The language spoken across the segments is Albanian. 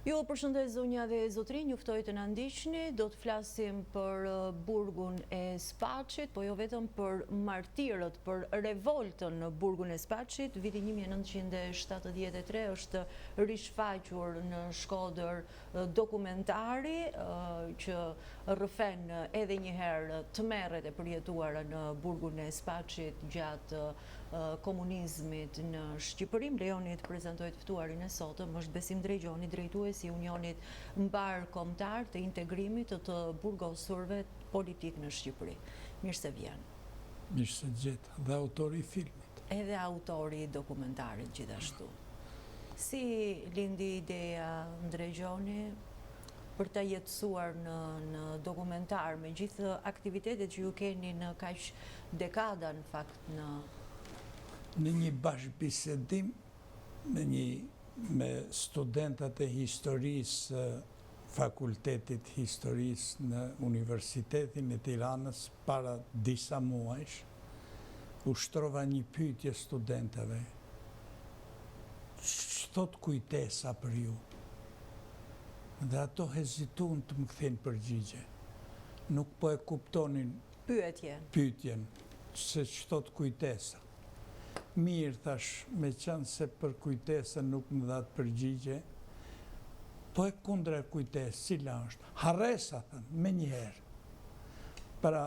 Ju përshëndes zonja dhe zotrinj, juftoj të na ndiqni, do të flasim për burgun e Spaçit, po jo vetëm për martirët, për revoltën në burgun e Spaçit. Viti 1973 është rishfaqur në Shkodër dokumentari që rrëfen edhe një herë tmerret e përjetuara në burgun e Spaçit gjatë komunizmit në Shqipëri. Lejoni të prezantoj të ftuarin e sotëm, është Besim Drejgjoni, drejtuesi i Unionit Mbar Kombëtar të Integrimit të burgosurve politik në Shqipëri. Mirë se vjen. Mirë se gjeta, dhe autori i filmit. Edhe autori i dokumentarit gjithashtu. Si lindi ideja Drejgjoni për ta jetësuar në dokumentar me gjithë aktivitetet që ju keni në kaq dekada në fakt në një bashkëbisedim me studentat e historisë Fakultetit Historisë në Universitetin e Tiranës para disa muajsh, ushtrova një pyetje studentave. Ç'thot kujtesa për ju? Dhe ato hezituan të më kthejnë përgjigje. Nuk po e kuptonin pyetjen, se ç'thot kujtesa. Mirë, thash, me qenë se për kujtesën nuk më dhatë përgjigje, po e kundra e kujtesë, cila është? Harresa, thënë, me njëherë. Pra,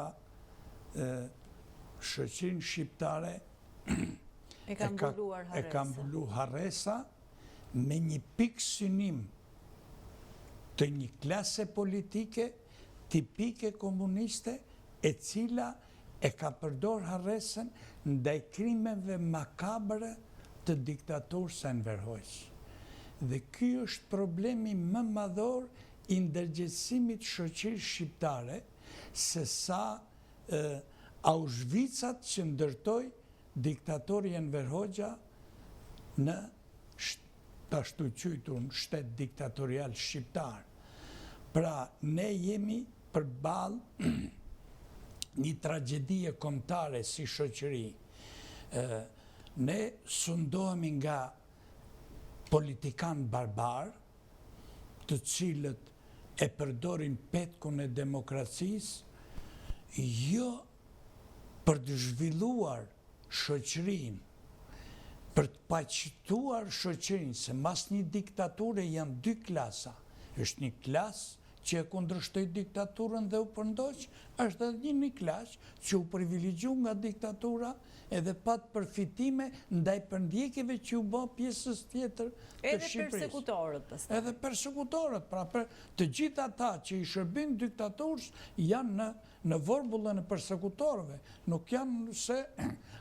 shoqinë shqiptare e ka mbuluar Harresa me një pikë synim të një klase politike tipike komuniste, e cila e ka përdor Harresën ndaj krimeve makabre të diktaturës Enver Hoxha. Dhe ky është problemi më madhor i ndërgjegjësimit shoqërisë shqiptare, se sa Auschwitzat që ndërtoi diktatori Enver Hoxha në ashtu quajtur shtet diktatorial shqiptar. Pra, ne jemi përballë një tragjedie kombëtare si shoqëri. Ne sundohemi nga politikan barbar, të cilët e përdorin petkun e demokracisë, jo për të zhvilluar shoqërinë, për të paqëtuar shoqërinë, se mas një diktature janë dy klasa. Është një klasë që e kundërshtoi diktaturën dhe u përndoq, është edhe një klasë që u privilegju nga diktatura edhe pat përfitime ndaj përndjekjeve që u bë pjesës tjetër të Shqipërisë. Edhe persekutorët pastaj. Edhe persekutorët, pra të gjithë ata që i shërbin diktaturës janë në vorbullën e persekutorëve. Nuk janë se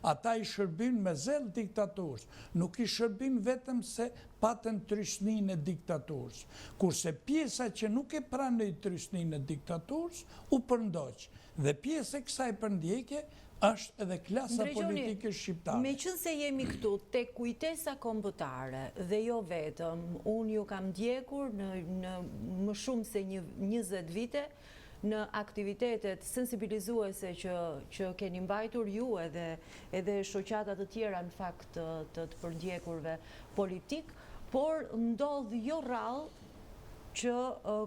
ata i shërbin me zel diktaturës, nuk i shërbin vetëm se patën trysninë e diktaturës. Kurse pjesa që nuk e pranoi trysninë e diktaturës u përndoq. Dhe pjesë e kësaj përndjekje është edhe klasa politike shqiptare. Me qënë se jemi këtu te kujtesa kombëtare dhe jo vetëm, unë ju kam ndjekur në më shumë se 20 vite në aktivitetet sensibilizuese që keni mbajtur ju edhe shoqata të tjera në fakt të përndjekurve politik, por ndodh jo rrallë që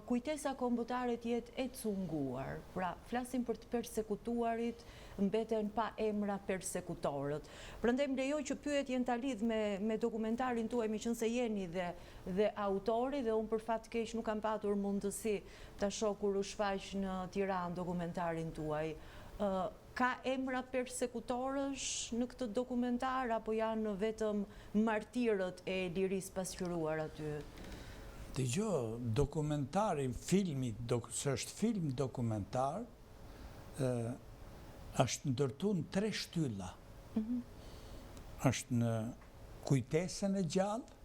kujtesa kombëtare të jetë e cunguar. Pra, flasim për të persekutuarit, mbeten pa emra persekutorët. Prandaj më lejoj që pyetjen ta lidh me dokumentarin tuaj, meqense jeni dhe autori, dhe unë për fat të keq nuk kam patur mundësi ta shoh kur u shfaq në Tiranë dokumentarin tuaj. Ka emra persekutorësh në këtë dokumentar, apo janë vetëm martirët e lirisë pasqyruar aty? Dëgjoj, dokumentarin, filmi, se është film dokumentar, është ndërtu në 3 shtylla. Është në kujtesën e gjallë,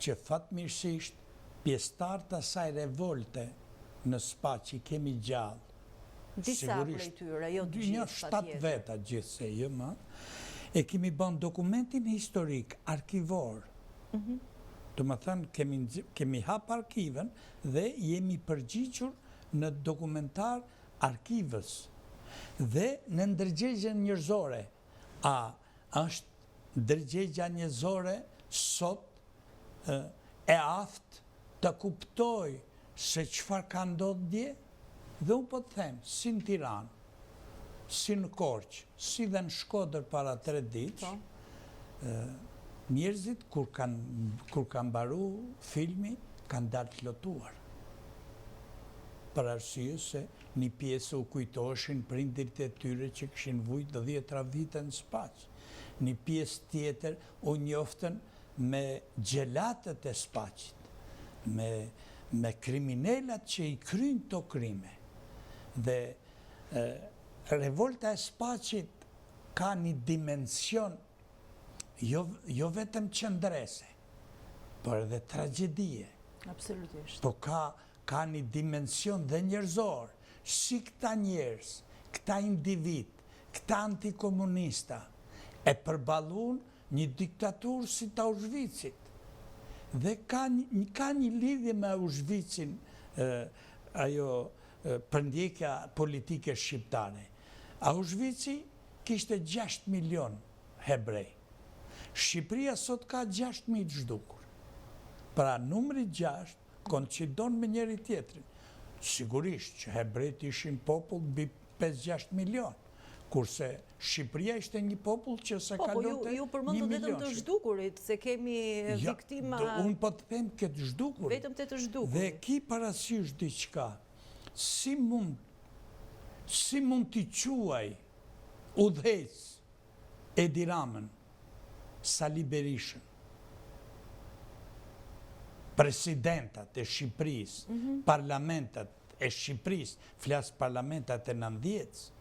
që fatmirësisht pjesëtarët të asaj revolte në Spaçi kemi gjallë. Disa prej tyre, jo të gjithë, 7 veta gjithsej, jo më. E kemi bën dokumentin historik, arkivor. Të më thënë, kemi hap arkiven dhe jemi përgjigjur në dokumentar arkivës. Dhe në ndërgjegjen njerëzore, a është ndërgjegja njerëzore sot e aftë të kuptoj se çfarë ka ndodhur dje, dhe unë po të them, si në Tiranë, si në Korçë, si dhe në Shkodër para 3 ditë, njerëzit kur kanë mbaru filmi, kanë dalë të lotuar. Për arsye se një pjesë u kujtoshin prindërit e tyre që kishin vujt 10 vite në Spaqë. Një pjesë tjetër u njoftën me gjelatët e Spaqit, me kriminalat që i kryjnë to krime. Dhe revolta e Spaqit ka një dimension jo vetëm qëndrese, por edhe tragedie. Absolutisht. Po ka një dimension dhe njerëzor, si këta njerëz, këta individ, këta antikomunista, e përbalun një diktaturë si të Auschwitzit. Dhe ka një lidhje me Auschwitzin, ajo përndjekja politike shqiptare. Auschwitzi kishte 6 milion hebrej. Shqipëria sot ka 6.000 zhdukur. Pra numri 6 koincidon me njëri tjetrin. Sigurisht që hebrejt ishin popull mbi 5-6 milion, kurse Shqipëria ishte një popull që se kalonte 1 milion. Ju përmendu vetëm të zhdukurit, se kemi viktima... Unë po të them këtë zhdukurit. Vetëm të zhdukurit. Dhe ki parasysh diçka, si mund t'i quaj udhëhec Edi Ramën, Sali Berishën, presidentat e Shqipërisë, parlamentat e Shqipërisë, flas parlamentat e 90-s,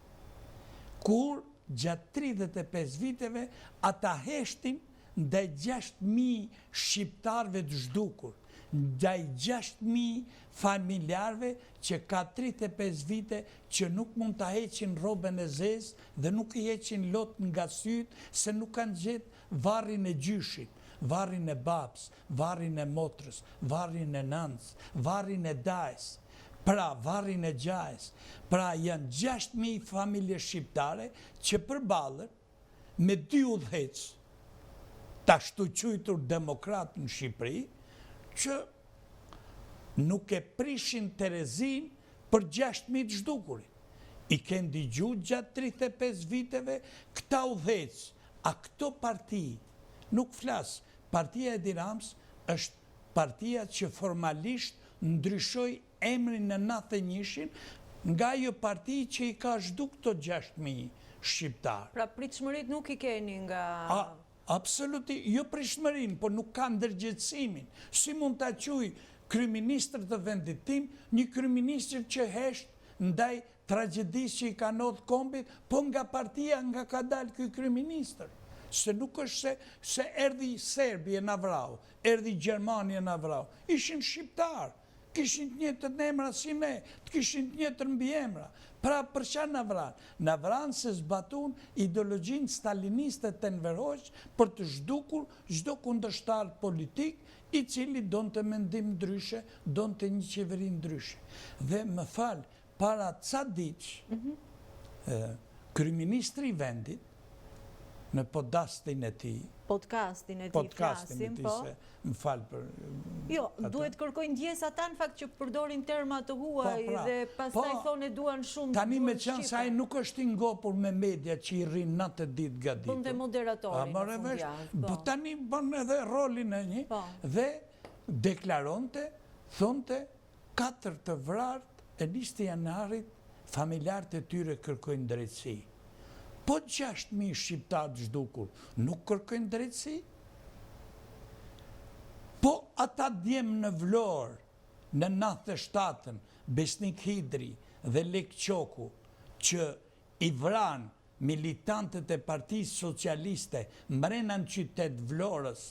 kur gjatë 35 viteve ata heshtin ndaj 6.000 shqiptarëve të zhdukur, ndaj 6.000 familjarëve që ka 35 vite që nuk mund ta heqin rrobën e zezë dhe nuk i heqin lot nga sytë se nuk kanë gjetë varrin e gjyshit, varrin e babës, varrin e motrës, varrin e nënës, varrin e dajës, pra varrin e gjajës. Pra janë 6.000 familje shqiptare që përballen me 2 udhëhec, ta ashtu quajtur demokrat në Shqipëri, që nuk e prishin Terezin për 6.000 zhdukurit. I kanë dëgjuar gjatë 35 viteve këta udhëhec, a këto parti, nuk flas, partia e Edi Ramës është partia që formalisht ndryshoi emrin në 91-shin nga ajo parti që i ka zhdukur këto 6.000 shqiptarë. Pra pritshmërit nuk i keni nga... Absolutisht, jo pritshmërinë, por nuk ka ndërgjegjësimin. Si mund ta quaj kryeministër të vendit tim, një kryeministër që hesht ndaj tragjedisë që i ka ndodhur kombit, po nga partia nga ka dalë ky kryeministër. Se nuk është se erdhi Serbi e na vrau, erdhi Gjermani e na vrau. Ishin shqiptar, kishin të njëjtët emra si ne, të kishin të njëjtën mbiemra. Pra për çfarë na vran? Na vran se zbatun ideologjinë staliniste të Enver Hoxha për të zhdukur çdo kundërshtar politik i cili donte mendim ndryshe, donte një qeveri ndryshe. Dhe më fal, para ca ditësh, kryeministri i vendit në podcastin e tij, flasim, po. Më fal për... Jo, duhet kërkojnë ndjesë ata në fakt që përdorin terma të huaj dhe pastaj thonë duan shumë... Tani me qenë se ai nuk është i ngopur me media që i rrin natë ditë gaditur. Bënte moderatorin në fundjavë. Po tani bën edhe rolin e një dhe deklaronte, thonte 4 të vrartë e 20 janarit familjarët e tyre kërkojnë drejtësi. Po 6.000 shqiptarë zhdukur nuk kërkojnë drejtësi? Po ata djemë në Vlorë, në 97-ën, Besnik Hidri dhe Lek Qoku, që i vran militantët e Partisë Socialiste mrena në qytet Vlorës,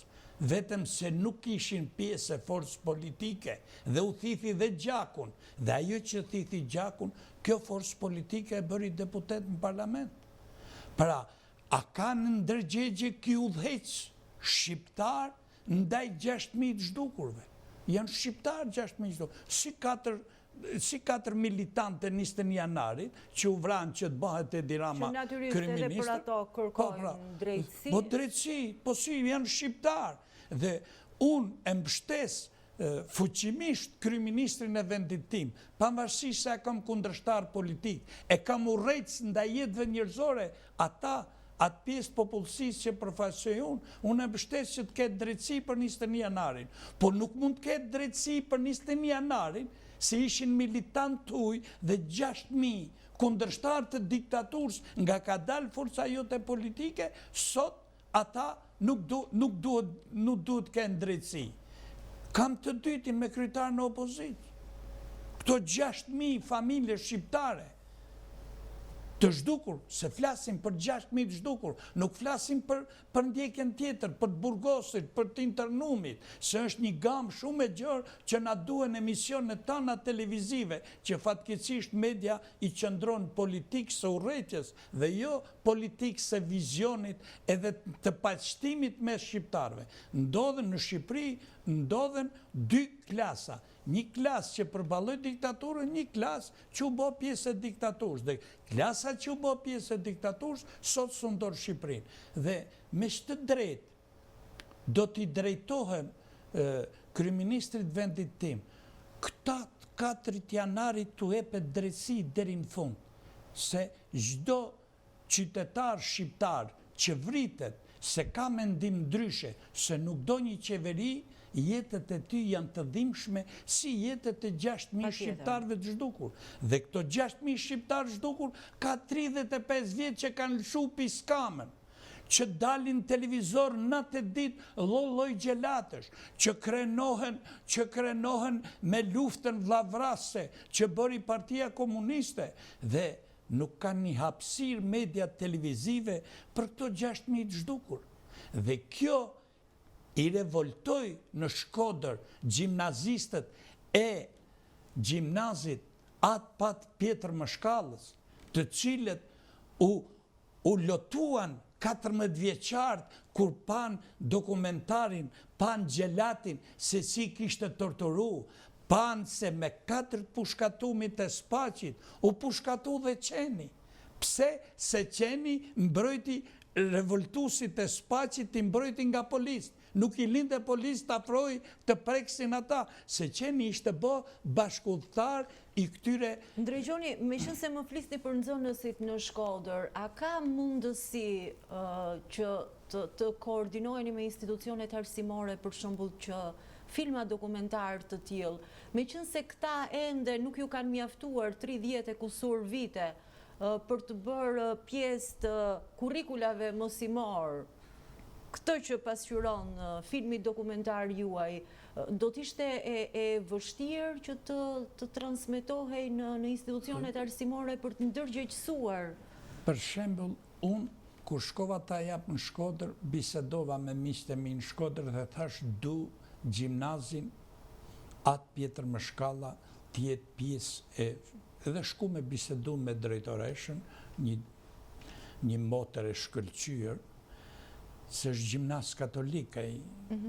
vetëm se nuk ishin pjesë e forcë politike dhe u thithi dhe Gjakun. Dhe ajo që thithi Gjakun, kjo forcë politike e bëri deputet në parlament. Pra, a ka në ndërgjegje ky udhëhec shqiptar ndaj 6.000 zhdukurve? Janë shqiptar 6.000 zhdukur. Si 4 militantë 21 janarit, që u vranë që të bëhet Edi Rama kryeministër. Që natyrisht edhe për ato kërkojnë drejtësi. Po drejtësi, po si janë shqiptar. Dhe unë e mbështes fuqimisht kryeministrin e vendit tim, pavarësisht se e kam kundërshtar politik, e kam urrejtës ndaj jetëve njerëzore, atë pjesë popullsisë që përfaqësoj unë e mbështes që të ketë drejtësi për 21 janarin. Po nuk mund të ketë drejtësi për 21 janarin, se ishin militant tuj dhe 6.000 kundërshtar të diktaturës nga ka dalë forca jote politike, sot ata nuk duhet kenë drejtësi. Kam të dytin me kryetarën e opozitë. Këto 6.000 familje shqiptare të zhdukur, se flasim për 6.000 të zhdukur, nuk flasim për ndjekjen tjetër, për të burgosit, për të internumit, se është një gamë shumë e gjërë që na duhen emisionet tana televizive, që fatkeqësisht media i qëndron politikë së urrejtjes dhe jo politikë së vizionit edhe të paqëtimit me shqiptarve. Ndodhen në Shqipëri, ndodhen 2 klasa. Një klasë që përballoi diktaturën, një klasë që u bë pjesë e diktaturës. Dhe klasa që u bë pjesë e diktaturës, sot sundor Shqipërinë. Dhe me këtë drejt do t'i drejtohem kryeministrit vendit tim. Këta 4 janarit t'u jepet drejtësi deri në fund. Se çdo qytetar shqiptar që vritet se ka mendim ndryshe, se nuk do një qeveri, jetët e ty janë të dhimbshme si jetët e 6.000 shqiptarëve të zhdukur. Dhe këto 6.000 shqiptarë zhdukur ka 35 vjetë që kanë lëshu piskamën, që dalin televizor natë e ditë lloj gjelatësh, që krenohen me luftën vllavrase, që bëri Partia Komuniste, dhe nuk kanë një hapësirë media televizive për këto 6.000 të zhdukur. Dhe kjo i revoltoj në Shkodër gjimnazistët e gjimnazit atë pat Pjetër Mëshkallës, të cilët u lotuan 14 vjeçart kur pan dokumentarin, pan gjelatin se si kishte torturu, pan se me 4 pushkatumit e Spaqit u pushkatu dhe Qeni. Pse? Se Qeni mbrojti revoltusit e Spaqit, i mbrojti nga policë. Nuk i linde policë të afroj të preksin ata, se Qeni ishte bë bashkëudhëtar i këtyre... Ndrejgjoni, me qënë se më flisni për nxënësit në Shkodër, a ka mundësi që të koordinojeni me institucionet arsimore, për shembull që filma dokumentar të tillë, me qënë se këta ende nuk ju kanë mjaftuar 30 e kusur vite për të bërë pjesë të kurrikulave mosimor, këtë që pasqyron filmi dokumentar juaj, do t'ishte e vështirë që të transmetohej në institucionet arsimore për të ndërgjegjësuar? Për shembull, unë kur shkova ta jap në Shkodër, bisedova me miqtë e mi në Shkodër dhe thash du gjimnazin atë Pjetër Mëshkalla t'jetë pjesë e... Edhe shku me bisedu me drejtoreshën, një motër e shkëlqyer, se është gjimnaz katolika i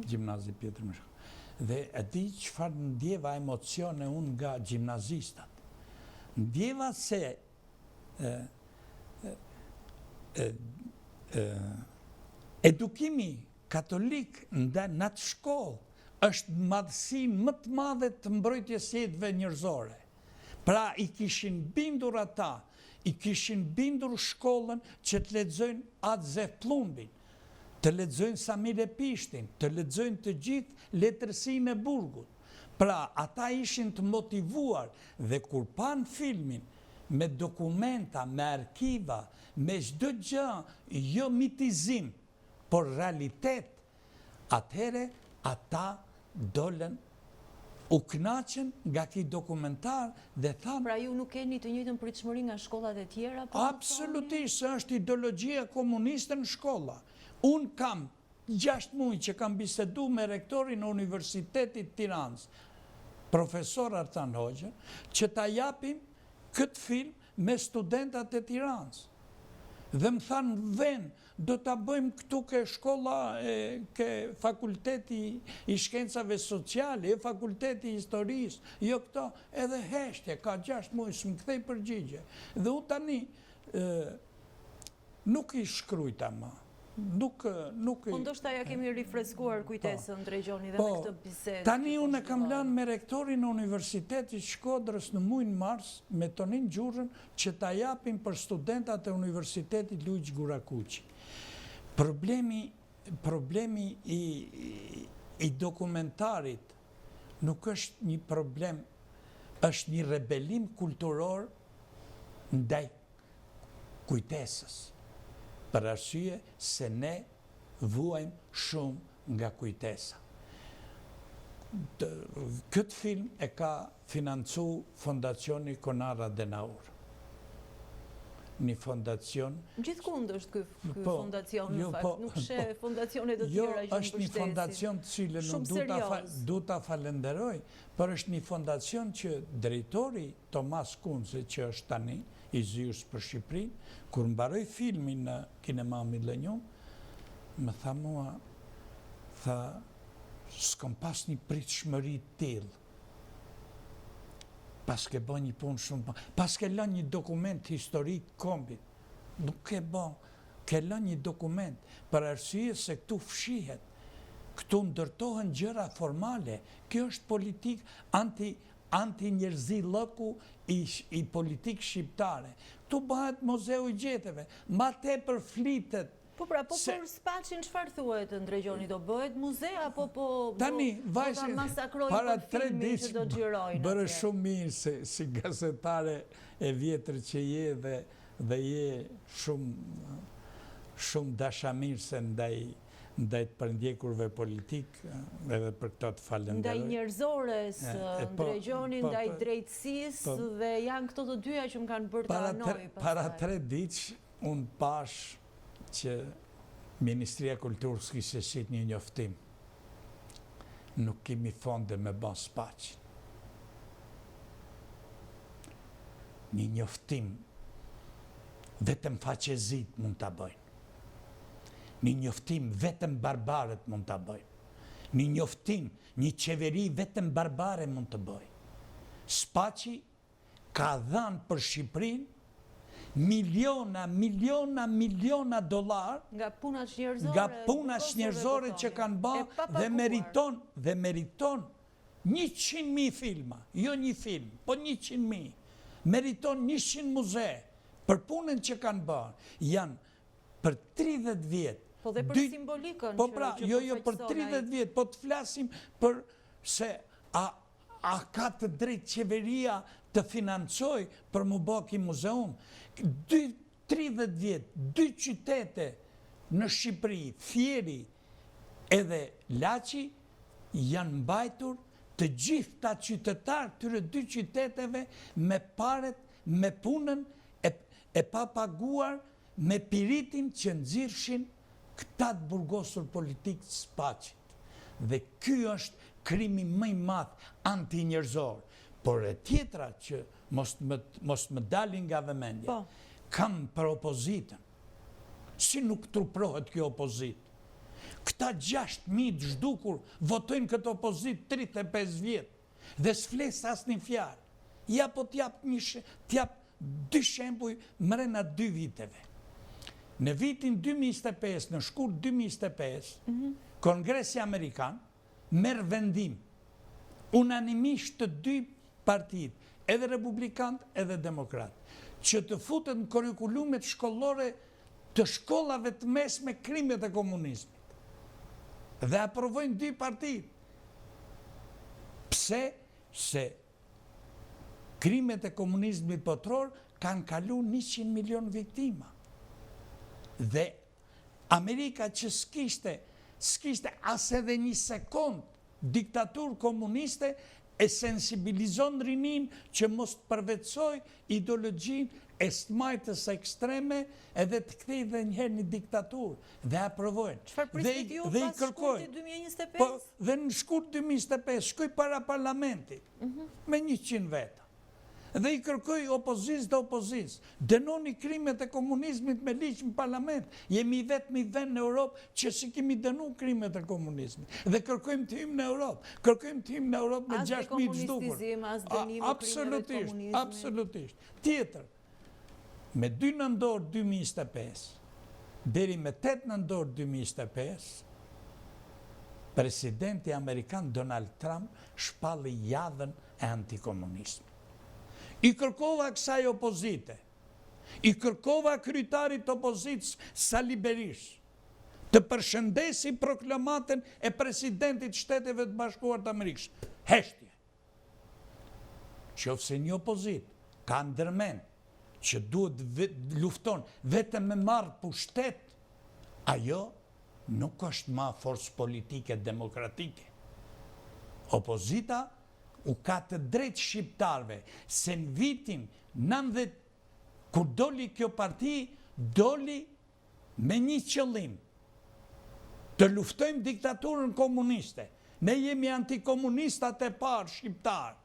gjimnazi Pjetër Mëshkalla. Dhe e di çfarë ndjeva emocione unë nga gjimnazistat. Ndjeva se edukimi katolik në atë shkollë është madhësi më të madhe të mbrojtjes jetëve njerëzore. Pra i kishin bindur ata, i kishin bindur shkollën që të lexojnë atë Zef Plumbin, të lexojnë Samir Epishtin, të lexojnë të gjithë letërsinë e Burgut. Pra ata ishin të motivuar dhe kur pan filmin me dokumenta, me arkiva, me çdo gjë, jo mitizim, por realitet, atëhere ata dolën u kënaqën nga ky dokumentar dhe thanë... Pra ju nuk keni të njëjtën pritshmëri nga shkollat e tjera? Absolutisht, është ideologjia komuniste në shkolla. Unë kam 6 muaj që kam bisedu me rektorin e Universitetit Tiranës, profesor Artan Hoxha, që ta japim këtë film me studentat e Tiranës. Dhe më thanë vend, do ta bëjmë këtu ke shkolla, ke fakulteti i shkencave sociale, fakulteti i historisë, jo këto, edhe heshtje, ka 6 muaj, s'më kthej përgjigje. Dhe u tani, nuk i shkrujta ma. Po ndoshta ja kemi rifreskuar kujtesën Drejgjoni dhe me këtë bisedë. Tani unë kam lënë me rektorin e Universitetit Shkodrës në muajin mars me Tonin Gjurrën që ta japim për studentat e Universitetit Luigjë Gurakuqi. Problemi i dokumentarit nuk është një problem, është një rebelim kulturor ndaj kujtesës. Për arsye se ne vuajmë shumë nga kujtesa. Këtë film e ka financu Fondacioni Konrad Adenauer. Një fondacion... Gjithkund është ky fondacion në fakt, nuk shë fondacionet të tjera që më është një fondacion të cilën nuk du ta falenderoj, për është një fondacion që drejtori Tomas Kunze, që është tani i zyrës për Shqipërinë, kur mbaroj filmin në Kinema Millennium, më tha mua, s'kom pas një pritshmëri tillë. Pas ke bën një punë shumë, pas ke lënë një dokument historik kombit, nuk ke bën, ke lënë një dokument për arsye se këtu fshihet, këtu ndërtohen gjëra formale, kjo është politik anti-njerëzi lëku i politik shqiptare. Tu bëhet Muzeu i Gjeteve, ma tepër flitet. Po për Spaqin çfarë thuhet Ndrejgjoni, do bëhet muze apo do ta masakrojnë për filmin që do xhirojnë? Bërë shumë mirë si gazetare e vjetër që je dhe je shumë dashamirëse ndaj të përndjekurve politik, edhe për këto të falenderoj. Ndaj njerëzores, Ndrejgjoni, ndaj drejtësisë, dhe janë këto të dyja që më kanë bërë të anoj. Para 3 ditë, unë pash që Ministria Kulturës kishte shit një njoftim. Nuk kemi fonde me bën Spaqin. Një njoftim, vetëm faqezit mund të bëjnë. Një njoftim, vetëm barbarët mund të bëjnë. Një njoftim, një qeveri vetëm barbare mund të bëjnë. Spaqi ka dhënë për Shqipërinë miliona dollar nga punat njerëzore që kanë bërë dhe meriton 100.000 filma, jo një film, po 100.000. Meriton 100 muze për punën që kanë bërë. Janë për 30 vjetë. Po dhe për simbolikën. Po pra, jo për 30 vjetë, po të flasim për se a ka të drejtë qeveria të financoj për më bëki muzeum. 30 vjetë, 2 qytete në Shqipëri, Fieri edhe Laçi, janë mbajtur të gjitha qytetarë tyre 2 qyteteve me paret, me punën e pa paguar, me piritin që nxirrshin këta të burgosur politikë të Spaqit. Dhe ky është krimi më i madh anti-njerëzor. Por e tjetra që mos më dalin nga vëmendja, kam për opozitën. Si nuk truprohet kjo opozitë? Këta 6.000 të zhdukur votojnë këtë opozitë 35 vjetë dhe s'fles asnjë fjalë. Ja po t'jap 2 shembuj mrena 2 viteve. Në vitin 2025, në shkurt 2025, Kongresi Amerikan merr vendim unanimisht të 2 partitë, edhe republikanët edhe demokratë, që të futen në kurrikulumet shkollore të shkollave të mesme krimet e komunizmit. Dhe aprovojnë 2 partitë. Pse? Se krimet e komunizmit botror kanë kalu 100 milion viktima. Dhe Amerika që s'kishte as edhe një sekund diktatur komuniste, e sensibilizon rinin që mos të përvetsoj ideologjin e smajtës ekstreme edhe të kthej dhe njëherë një diktatur. Dhe aprovojnë. Çfarë prisni ju pas shkurtit 2025? Dhe në shkurt 2025 shkoj para parlamentit me 100 veta. Dhe i kërkoj opozicës dhe opozicës. Dënoni krimet e komunizmit me ligj në parlament. Jemi vetëm i vend në Europë që si kemi dënu krimet e komunizmit. Dhe kërkojmë të hymë në Europë. Kërkojmë të hymë në Europë me 6.000 zhdukur. Absolutisht. Tjetër, me 2 nëntor 2025, deri me 8 nëntor 2025, presidenti Amerikan Donald Trump shpalli jadhen e antikomunismit. I kërkova kësaj opozite, i kërkova kryetarit opozitës Sali Berisha të përshëndesi proklamatën e presidentit Shteteve të Bashkuara të Amerikës. Heshtje. Qofse një opozit ka ndërmen që duhet lufton vetëm me marrë pushtet, ajo nuk është ma forcë politike demokratike. Opozita u ka të drejtë shqiptarve se në vitin 90, kur doli kjo parti, doli me një qëllim, të luftojmë diktaturën komuniste. Ne jemi antikomunistat e parë shqiptarë,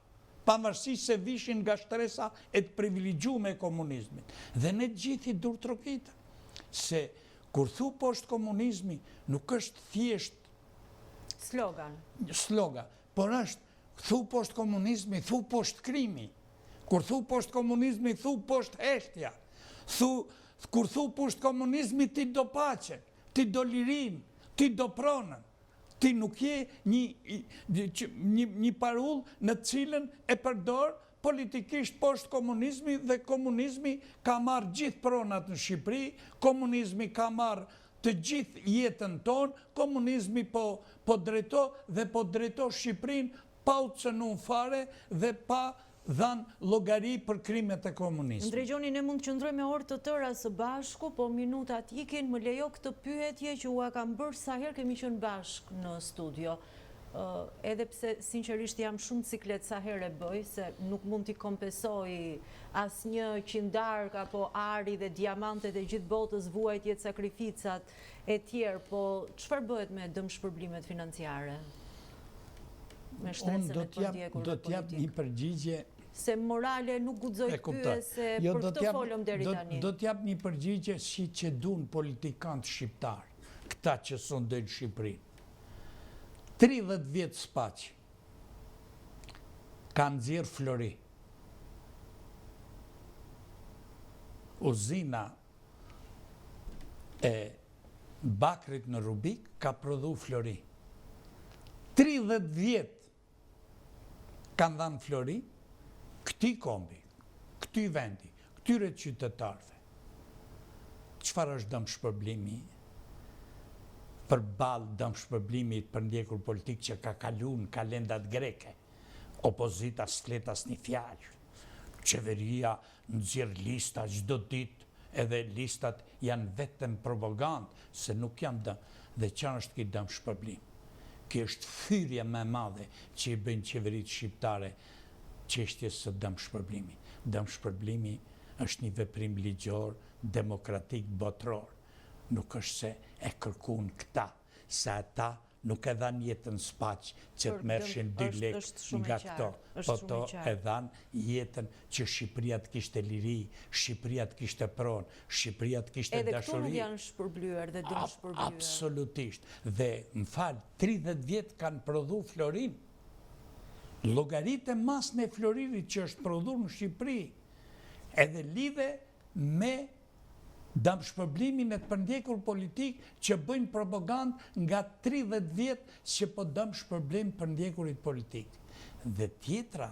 pavarësisht se vishin nga shtresa e të privilegjuar e komunizmit. Dhe ne gjithi dur trokitëm, se kur thu poshtë komunizmi, nuk është thjesht slogan, por është thu poshtë komunizmi, thu poshtë krimi. Kur thu poshtë komunizmi, thu poshtë heshtja. Kur thu poshtë komunizmi, ti do paqen, ti do lirin, ti do pronën. Ti nuk je një parull në cilën e përdor politikisht poshtë komunizmi, dhe komunizmi ka marrë gjithë pronat në Shqipëri, komunizmi ka marrë të gjithë jetën tonë, komunizmi po drejto dhe po drejto Shqipërinë pa u cënuar fare dhe pa dhanë llogari për krimet e komunizmit. Ndregjoni, ne mund të qëndrojmë me orë të tëra së bashku, po minutat ikin, më lejo këtë pyetje që ua kam bërë sa herë kemi qenë bashkë në studio. Edhe pse sinqerisht jam shumë ciklet sa herë e bëj, se nuk mund t'i kompensoj asnjë qindark apo ari dhe diamantet e gjithë botës, vuajtjet, sakrificat e tjerë, po çfarë bëhet me dëmshpërblimet financiare? Me shtresën e përdjekur do t'jap një përgjigje. Se morale nuk guxoj pyese, për këtë folëm deri tani. Do t'jap një përgjigje si që duan politikanët shqiptar, këta që sondojnë Shqipërinë. 30 vjet spaq kanë nxjerr Flori. Uzina e bakrit në Rubik ka prodhu Flori. 30 vjet kanë dhanë Flori këtij kombi, këtij vendi, këtyre qytetarëve. Çfarë është dëmshpërblimi? Përballë dëmshpërblimit për ndjekur politik që ka kaluar në kalendat greke. Opozita s'flet asnjë fjalë. Qeveria nxjerr lista çdo ditë, edhe listat janë vetëm propagandë, se nuk janë dhe çfarë është ky dëmshpërblim? Kjo është thyrje më e madhe që i bëjnë qeveritë shqiptare çështjes së dëmshpërblimit. Dëmshpërblimi është një veprim ligjor, demokratik, botror. Nuk është se e kërkuan këta, se ata nuk e dhanë jetën spaq që të merrshin 2 lekë nga këto, po to e dhanë jetën që Shqipëria të kishte liri, Shqipëria të kishte pronë, Shqipëria të kishte dashuri. Edhe këtu nuk janë shpërblyer dhe dëmshpërblyer. Absolutisht. Dhe më fal, 30 vjet kanë prodhu Florin. Llogaritë e masën e Florinit që është prodhuar në Shqipëri, edhe lidhe me dëmshpërblimin e të përndjekur politik që bëjnë propagandë nga 30 vjet që po dëmshpërblim përndjekurit politik. Dhe tjetra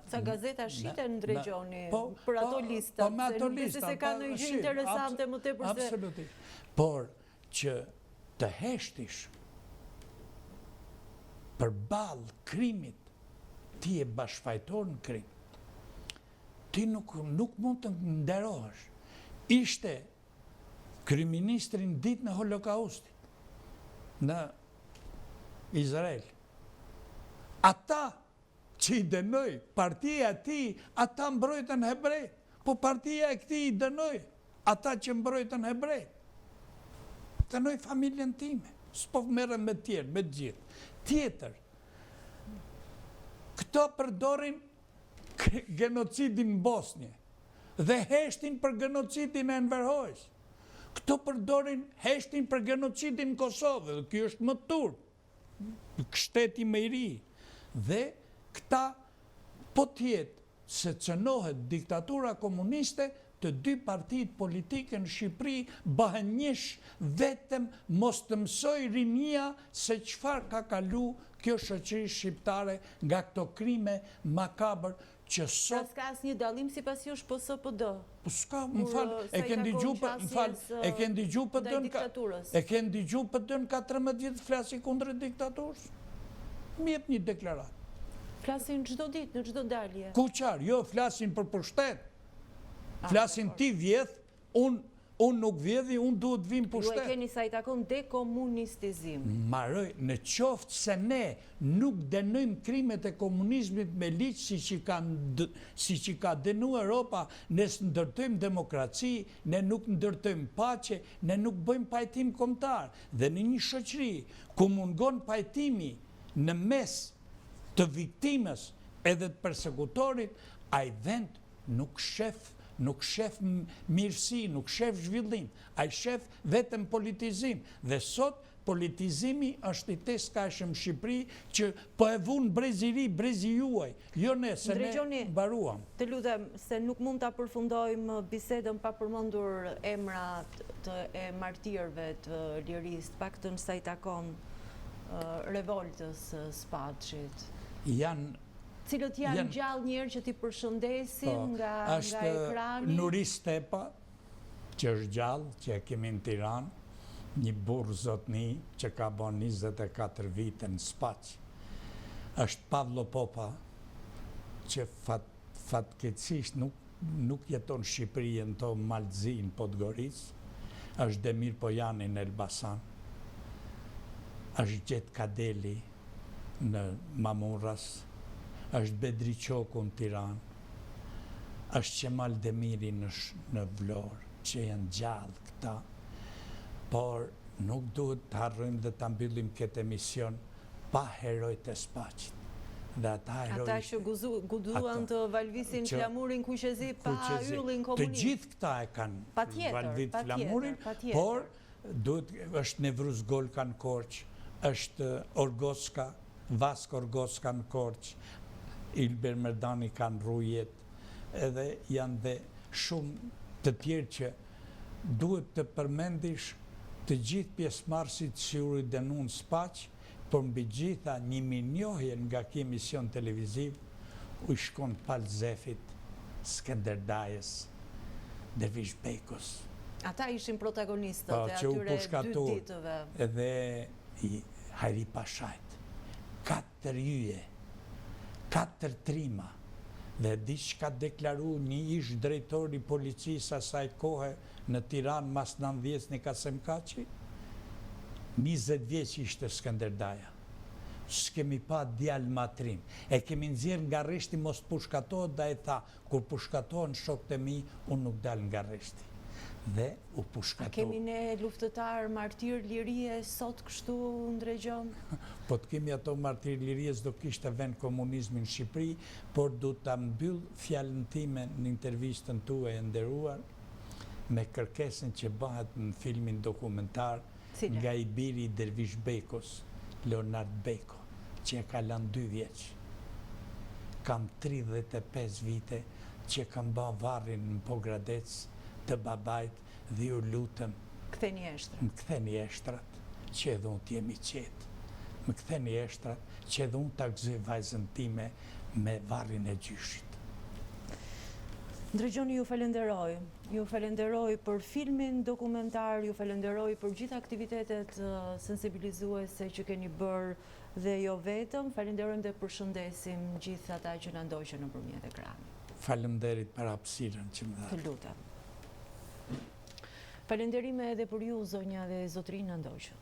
Sa gazeta shiten ndregjoni për ato listat, se nuk besoj se ka ndonjë gjë interesante më tepër se. Absolutisht. Por që të heshtish përballë krimit, ti je bashkëfajtor në krim. Ti nuk mund të nderohesh. Ishte kryeministrin ditën e Holokaustit në Izrael. Ata që i dënoi, partia e tij, ata mbrojtën hebrejt, po partia e këtij i dënoi ata që mbrojtën hebrejt. Dënoi familjen time, s'po merrem me tjerë, me gjithë. Tjetër, këto përdorin genocidin në Bosnjë dhe heshtin për genocidin e Enver Hoxhës. Këto përdorin heshtin për genocidin në Kosovë, dhe kjo është më turp, shteti më i ri. Dhe këta po tjetë se cënohet diktatura komuniste, të dy partitë politike në Shqipëri bëhen njësh vetëm mos të mësoj rinia se çfarë ka kalu kjo shoqëri shqiptare nga këto krime makabër që sot... Ska asnjë dallim sipas jush po SPD? Po s'ka, më falë, e kënë digju për dënë 14 vjetë flasi kundër diktaturës? Më jep një deklarat. Flasin çdo ditë, në çdo dalje. Ku qarë, jo, flasin për pushtet. Flasin ti vjedh, unë nuk vjedhi, unë duhet vim pushtet. Ju e keni sa i takon dekomunistizim. Maroj, në qoftë se ne nuk dënojmë krimet e komunizmit me liq si që ka dënu Europa, ne ndërtojmë demokraci, ne nuk ndërtojmë pace, ne nuk bëjmë pajtim kombëtar. Dhe në një shoqëri ku mungon pajtimi në mes të viktimës edhe të persekutorit, ai vend nuk shef mirësi, nuk shef zhvillim, ai shef vetëm politizim. Dhe sot politizimi është i teskashëm Shqipëri që po e vunë brezi juaj, jo ne, se ne baruam. Të lutem, se nuk mund ta përfundojmë bisedën pa përmendur emrat e martirëve të lirisë, paktën sa i takon revoltës Spaçit. Cilët janë gjallë njerë që ti përshëndesim nga ekrani? Është Nuri Stepa, që është gjallë, që e kemi në Tiranë, një burë zotni që ka bon 24 vite në Spaç. Është Pavlo Popa, që fatkeqësisht nuk jeton Shqipëri, jeton Malzi në Podgoricë. Është Demir Pojani në Elbasan. Është Gjet Kadeli në Mamurras. Është Bedri Qoku në Tiranë, është Qemal Demiri në Vlorë, që janë gjallë këta, por nuk duhet të harrojmë dhe të mbyllim këtë emision pa herojt e Spaçit. Ata që guduan të valvisin flamurin kuqezi pa yllin komunim. Të gjithë këta e kanë valvit flamurin, por është Nevruz Golka në Korç, është Orgoska, Vasko Orgoska në Korç, Ilber Merdani kanë rrujet, edhe janë dhe shumë të tjerë që duhet të përmendish të gjithë pjesëmarrësit që u ridenuan Spaç, por mbi gjitha një minjohje nga ky emision televiziv u shkon Palzefit, Skënder Dajës, Dervish Bekos. Ata ishin protagonistët e atyre 2 ditëve. Edhe Hajri Pashajt, 4 yje, 4 trima, dhe diçka deklaru një ish drejtori policisë asaj kohe në Tiranë mas 9 vjeç në Kasem Kaçi, 20 vjeç ishte Skënder Daja. S'kemi pa djalë matrim. E kemi nxjerr nga rreshti mos pushkatohet, da e tha, kur pushkatohen shokët e mi, unë nuk dal nga rreshti. Dhe u pushkatohet. A kemi ne luftëtar martir lirie sot kështu ndregjon? Po të kemi ato martir lirie, s'do kishte vend komunizmi në Shqipëri, por du ta mbyll fjalën time në intervistën tuaj e nderuar me kërkesën që bëhet në filmin dokumentar nga i biri i Dervish Bekos, Leonard Beko, që e ka lënë 2 vjeç. Kam 35 vite që kam ba varrin në Pogradec të babajt dhe ju lutem më ktheni eshtrat që edhe unë t'jemi qetë, më ktheni eshtrat që edhe unë t'a gëzoj vajzën time me varrin e gjyshit. Ndregjoni, ju falenderoj për filmin dokumentar, ju falenderoj për gjithë aktivitetet sensibilizuese që keni bërë dhe jo vetëm, falenderojmë dhe përshëndesim gjithë ata që na ndoqën nëpërmjet ekranit. Faleminderit për hapësirën që më dha. Të lutem. Falenderime edhe për ju, zonja dhe zotrinë Ndoqën.